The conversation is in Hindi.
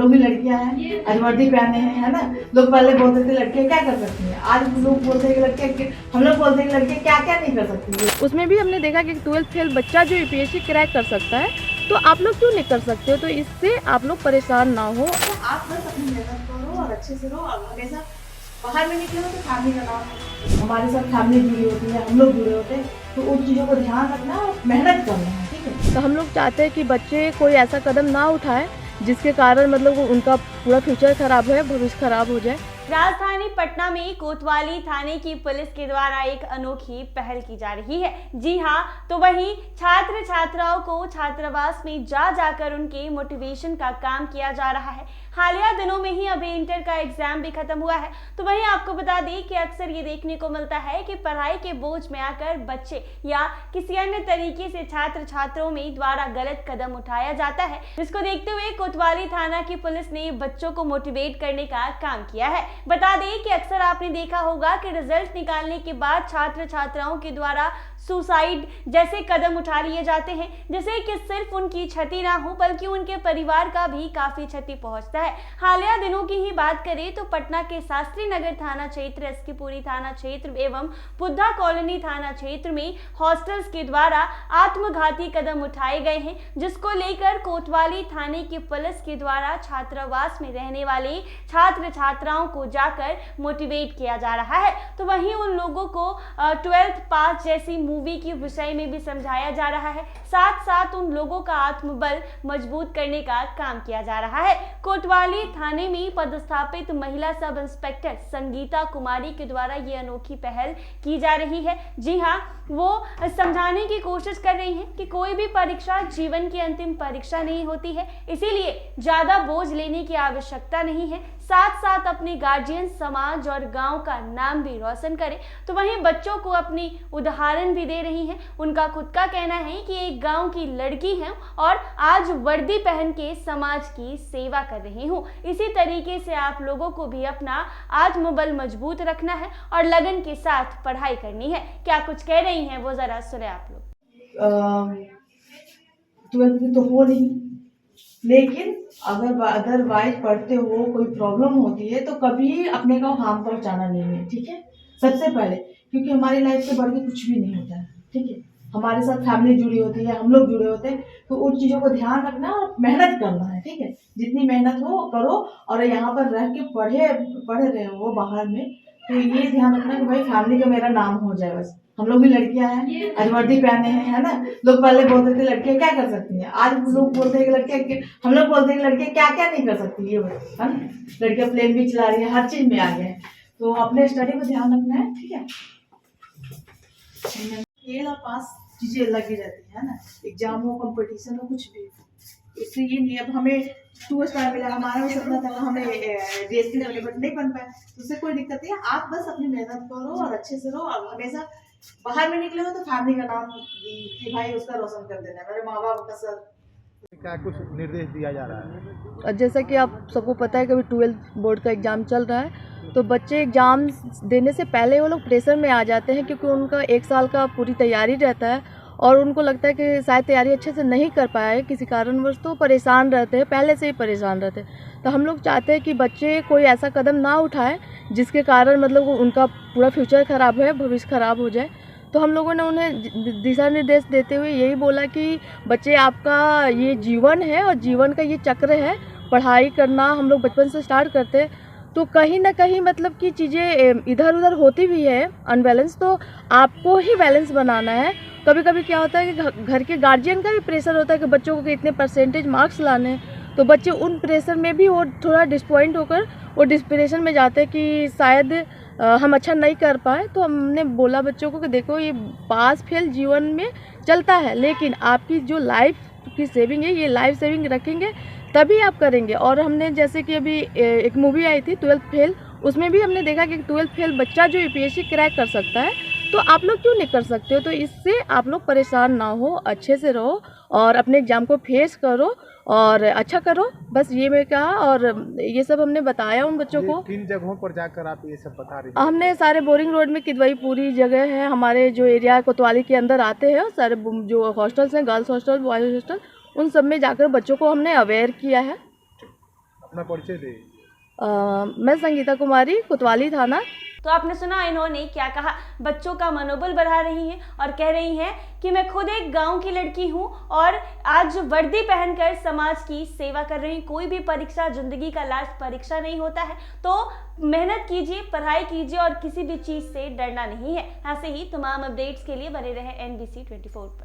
लोग भी लड़कियां हैं, आज वर्दी पहने हैं, है ना। लोग पहले बोलते थे लड़कियां क्या कर सकती हैं, आज लोग बोलते हैं कि लड़कियां, हम लोग बोलते हैं कि लड़कियां क्या क्या नहीं कर सकती है। उसमें भी हमने देखा कि 12th फेल बच्चा जो यूपीएससी क्रैक कर सकता है, तो आप लोग क्यों नहीं कर सकते हो? तो इससे आप लोग परेशान ना हो। तो आप बस अपनी मेहनत करो और अच्छे से रहो और हमेशा बाहर में निकले हो तो फैमिली का नाम, हमारे साथ फैमिली जुड़ी होती है, हम लोग जुड़े होते हैं, तो उन चीज़ों को ध्यान रखना और मेहनत करना है, ठीक है। तो हम लोग चाहते हैं कि बच्चे कोई ऐसा कदम ना उठाए जिसके कारण मतलब उनका पूरा फ्यूचर खराब हो, भविष्य खराब हो जाए। राजधानी पटना में कोतवाली थाने की पुलिस के द्वारा एक अनोखी पहल की जा रही है। जी हां, तो वहीं छात्र छात्राओं को छात्रावास में जाकर उनके मोटिवेशन का काम किया जा रहा है। हालिया दिनों में ही अभी इंटर का एग्जाम भी खत्म हुआ है, तो वहीं आपको बता दें कि अक्सर ये देखने को मिलता है कि पढ़ाई के बोझ में आकर बच्चे या किसी अन्य तरीके से छात्र छात्राओं में द्वारा गलत कदम उठाया जाता है, जिसको देखते हुए कोतवाली थाना की पुलिस ने बच्चों को मोटिवेट करने का काम किया है। बता दें कि अक्सर आपने देखा होगा कि रिजल्ट निकालने के बाद छात्र छात्राओं के द्वारा सुसाइड जैसे कदम उठा लिए जाते हैं, जिससे कि सिर्फ उनकी क्षति ना हो बल्कि उनके परिवार का भी काफी क्षति पहुंचता है। हालिया दिनों की ही बात करें तो पटना के शास्त्री नगर थाना क्षेत्र, एसकेपुरी थाना क्षेत्र एवं बुद्धा कॉलोनी थाना क्षेत्र में हॉस्टल्स के द्वारा आत्मघाती कदम उठाए गए हैं, जिसको लेकर कोतवाली थाने की पुलिस के द्वारा छात्रावास में रहने वाले छात्र छात्राओं को जाकर मोटिवेट किया जा रहा है। तो वहीं उन लोगों को 12th पास जैसी मूवी के विषय में भी समझाया जा रहा है, साथ साथ उन लोगों का आत्मबल मजबूत करने का काम किया जा रहा है। कोतवाली थाने में पदस्थापित महिला सब इंस्पेक्टर संगीता कुमारी के द्वारा ये अनोखी पहल की जा रही है। जी हाँ, वो समझाने की कोशिश कर रही हैं कि कोई भी परीक्षा जीवन की अंतिम परीक्षा नहीं होती है, इसीलिए ज्यादा बोझ लेने की आवश्यकता नहीं है। साथ साथ अपने गार्जियन, समाज और गांव का नाम भी रोशन करें। तो वहीं बच्चों को अपनी उदाहरण भी दे रही हैं। उनका खुद का कहना है कि एक गांव की लड़की है और आज वर्दी पहन के समाज की सेवा कर रही हूँ। इसी तरीके से आप लोगों को भी अपना आत्मबल मजबूत रखना है और लगन के साथ पढ़ाई करनी है। क्या कुछ कह रही हैं वो जरा सुने आप लोग। 12th में तो हो नहीं, लेकिन अगर अदरवाइज पढ़ते हो कोई प्रॉब्लम होती है तो कभी अपने को हार्म पहुंचाना नहीं है, ठीक है। सबसे पहले, क्योंकि हमारी लाइफ से बढ़ के कुछ भी नहीं होता है, ठीक है। हमारे साथ फैमिली जुड़ी होती है, हम लोग जुड़े होते हैं, तो उन चीज़ों को ध्यान रखना और मेहनत करना है, ठीक है। जितनी मेहनत हो करो, और यहाँ पर रह के पढ़ रहे हो बाहर में, तो ये ध्यान रखना कि भाई फैमिली का मेरा नाम हो जाए बस। हम लोग भी लड़कियां हैं, आज वर्दी पहने हैं, है ना। लोग पहले बोलते थे लड़कियां क्या कर सकती हैं, आज लोग बोलते हैं कि लड़कियां, हम लोग बोलते हैं कि लड़कियां क्या क्या नहीं कर सकती है ना। लड़कियां प्लेन भी चला रही है, हर चीज में आगे है, तो अपने स्टडी पर ध्यान रखना है, ठीक है। फेल और पास चीजें लगी रहती है ना, एग्जाम हो, कंपटीशन हो, कुछ भी। इससे ये नहीं, अब हमें 2 स्टार मिला, हमारा भी सपना था हमें डीएसपी लेवल, बट नहीं बन पाया, उससे कोई दिक्कत नहीं है। आप बस अपनी मेहनत करो और अच्छे से रहो और हमेशा बाहर में निकले हो तो फैमिली का नाम कि भाई उसका रोशन कर देना, मेरे माँ बाप का सर। क्या कुछ निर्देश दिया जा रहा है? जैसा कि आप सबको पता है कि अभी 12th बोर्ड का एग्ज़ाम चल रहा है, तो बच्चे एग्ज़ाम देने से पहले वो लोग प्रेशर में आ जाते हैं, क्योंकि उनका 1 साल का पूरी तैयारी रहता है और उनको लगता है कि शायद तैयारी अच्छे से नहीं कर पाए किसी कारणवश, तो परेशान रहते हैं, पहले से ही परेशान रहते हैं। तो हम लोग चाहते हैं कि बच्चे कोई ऐसा कदम ना उठाए जिसके कारण मतलब उनका पूरा फ्यूचर खराब है, भविष्य खराब हो जाए। तो हम लोगों ने उन्हें दिशा निर्देश देते हुए यही बोला कि बच्चे, आपका ये जीवन है और जीवन का ये चक्र है, पढ़ाई करना हम लोग बचपन से स्टार्ट करते हैं, तो कहीं ना कहीं मतलब कि चीज़ें इधर उधर होती भी है अनबैलेंस, तो आपको ही बैलेंस बनाना है। कभी कभी क्या होता है कि घर के गार्जियन का भी प्रेशर होता है कि बच्चों को इतने परसेंटेज मार्क्स लाने हैं, तो बच्चे उन प्रेशर में भी वो थोड़ा डिसपॉइंट होकर वो डिस्परेशन में जाते हैं कि शायद हम अच्छा नहीं कर पाए। तो हमने बोला बच्चों को कि देखो, ये पास फेल जीवन में चलता है, लेकिन आपकी जो लाइफ की सेविंग है, ये लाइफ सेविंग रखेंगे तभी आप करेंगे। और हमने जैसे कि अभी एक मूवी आई थी 12th फेल, उसमें भी हमने देखा कि 12th फेल बच्चा जो यूपीएससी क्रैक कर सकता है, तो आप लोग क्यों नहीं कर सकते हो? तो इससे आप लोग परेशान ना हो, अच्छे से रहो और अपने एग्ज़ाम को फेस करो और अच्छा करो, बस ये मैं कहा। और ये सब हमने बताया उन बच्चों को। किन जगहों पर जाकर आप ये सब बता रही हैं? हमने सारे बोरिंग रोड में, किदवई पूरी जगह है हमारे जो एरिया कोतवाली के अंदर आते हैं, सारे जो हॉस्टल्स हैं, गर्ल्स हॉस्टल, बॉयज़ हॉस्टल, उन सब में जाकर बच्चों को हमने अवेयर किया है। अपना परिचय दे। मैं संगीता कुमारी, कोतवाली थाना। तो आपने सुना इन्होंने क्या कहा। बच्चों का मनोबल बढ़ा रही हैं और कह रही हैं कि मैं खुद एक गांव की लड़की हूं और आज वर्दी पहनकर समाज की सेवा कर रही हूं। कोई भी परीक्षा जिंदगी का लास्ट परीक्षा नहीं होता है, तो मेहनत कीजिए, पढ़ाई कीजिए और किसी भी चीज से डरना नहीं है। ऐसे ही तमाम अपडेट्स के लिए बने रहे NBC 24 पर।